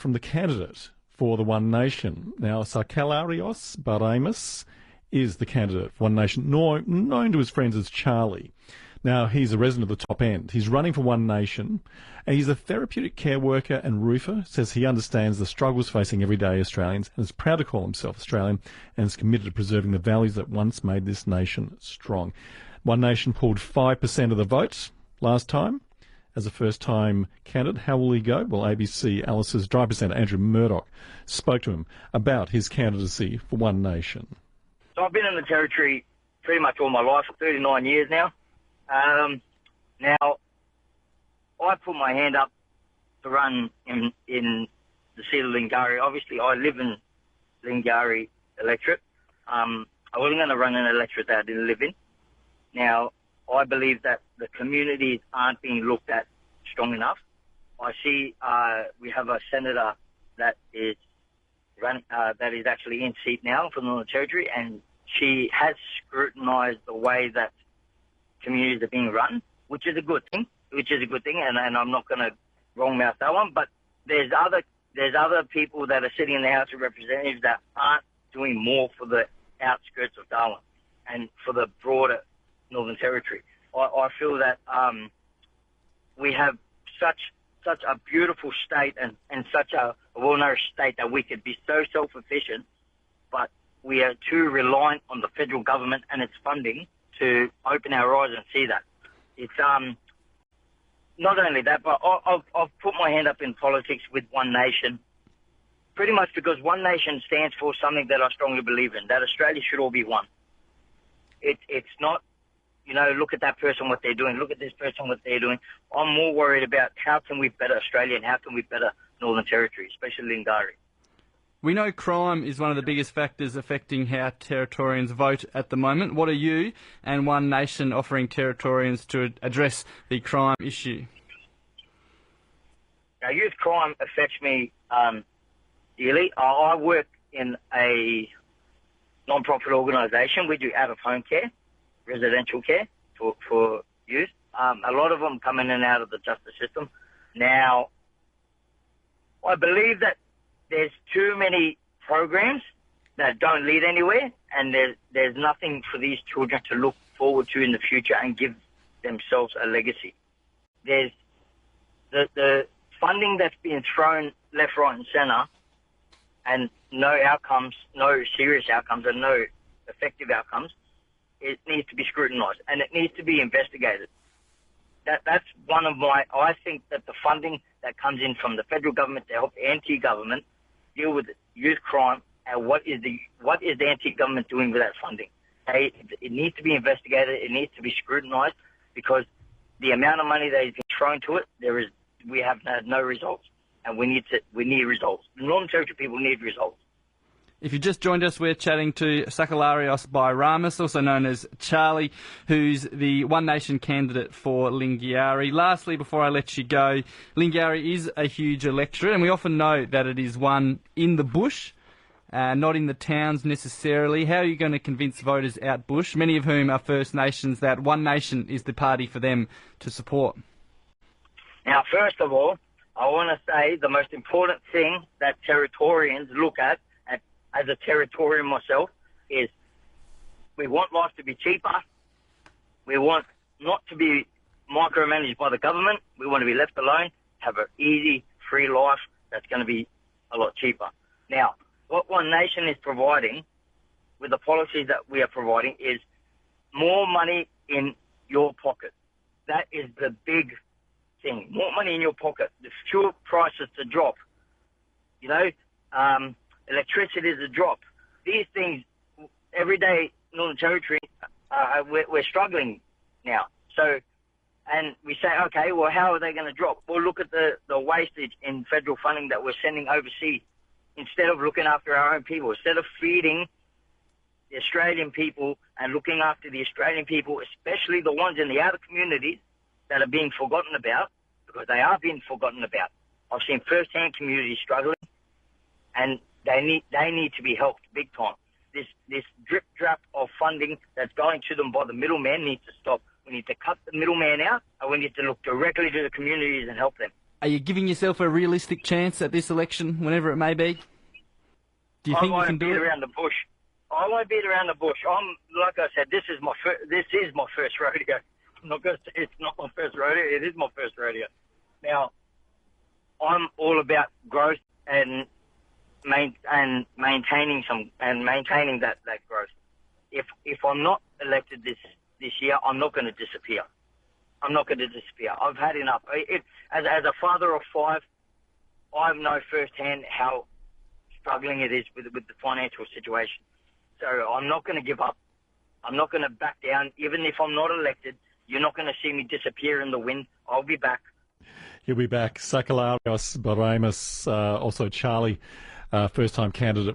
from the candidate for the One Nation. Now, Sakellarios Baraimis is the candidate for One Nation, known to his friends as Charlie. Now, he's a resident of the top end. He's running for One Nation, and he's a therapeutic care worker and roofer, says he understands the struggles facing everyday Australians and is proud to call himself Australian and is committed to preserving the values that once made this nation strong. One Nation pulled 5% of the vote last time as a first-time candidate. How will he go? Well, ABC Alice's Dry Presenter Andrew Murdoch spoke to him about his candidacy for One Nation. So I've been in the Territory pretty much all my life, for 39 years now. Now, I put my hand up to run in the seat of Lingiari. Obviously, I live in Lingiari electorate. I wasn't going to run an electorate that I didn't live in. Now, I believe that the communities aren't being looked at strong enough. I see we have a senator that is actually in seat now for the Northern Territory, and she has scrutinised the way that communities are being run, which is a good thing. And I'm not going to wrong-mouth that one. But there's other people that are sitting in the House of Representatives that aren't doing more for the outskirts of Darwin and for the broader Northern Territory. I feel that we have such a beautiful state and such a well-nourished state that we could be so self-efficient, but we are too reliant on the federal government and its funding to open our eyes and see that. It's not only that, but I've put my hand up in politics with One Nation, pretty much because One Nation stands for something that I strongly believe in, that Australia should all be one. It's not, look at that person, what they're doing, look at this person, what they're doing. I'm more worried about how can we better Australia and how can we better Northern Territory, especially Lingiari. We know crime is one of the biggest factors affecting how Territorians vote at the moment. What are you and One Nation offering Territorians to address the crime issue? Now, youth crime affects me dearly. I work in a non-profit organisation. We do out-of-home care, residential care for youth. A lot of them come in and out of the justice system. Now, I believe that there's too many programs that don't lead anywhere, and there's nothing for these children to look forward to in the future and give themselves a legacy. There's the funding that's being thrown left, right and centre, and no outcomes, no serious outcomes and no effective outcomes. It needs to be scrutinised and it needs to be investigated. That's one of I think that the funding that comes in from the federal government to help the anti-government deal with youth crime, and what is the anti-government doing with that funding? It needs to be investigated. It needs to be scrutinised, because the amount of money that is being thrown to it, we have had no results, and we need results. The Northern Territory people need results. If you just joined us, we're chatting to Sakellarios Bairamis, also known as Charlie, who's the One Nation candidate for Lingiari. Lastly, before I let you go, Lingiari is a huge electorate, and we often know that it is won in the bush, not in the towns necessarily. How are you going to convince voters out bush, many of whom are First Nations, that One Nation is the party for them to support? Now, first of all, I want to say the most important thing that Territorians look at, as a Territorian myself, is we want life to be cheaper. We want not to be micromanaged by the government. We want to be left alone, have an easy, free life that's going to be a lot cheaper. Now, what One Nation is providing with the policies that we are providing is more money in your pocket. That is the big thing. More money in your pocket. The fuel prices to drop. Electricity is a drop. These things, every day, Northern Territory, we're struggling now. So, and we say, okay, well, how are they going to drop? Well, look at the wastage in federal funding that we're sending overseas, instead of looking after our own people, instead of feeding the Australian people and looking after the Australian people, especially the ones in the outer communities that are being forgotten about, because they are being forgotten about. I've seen first-hand communities struggling, and they need to be helped big time. This drip drap of funding that's going to them by the middleman needs to stop. We need to cut the middleman out, and we need to look directly to the communities and help them. Are you giving yourself a realistic chance at this election, whenever it may be? Do you think you can do it? I won't beat around the bush. I won't beat around the bush. Like I said, this is my first rodeo. I'm not going to say it's not my first rodeo. It is my first rodeo. Now, I'm all about growth and maintaining that growth. If I'm not elected this year, I'm not going to disappear. I'm not going to disappear. I've had enough. As a father of 5, I know firsthand how struggling it is with the financial situation. So I'm not going to give up. I'm not going to back down. Even if I'm not elected, you're not going to see me disappear in the wind. I'll be back. He'll be back. Sakellarios, Baraimis, also Charlie, first-time candidate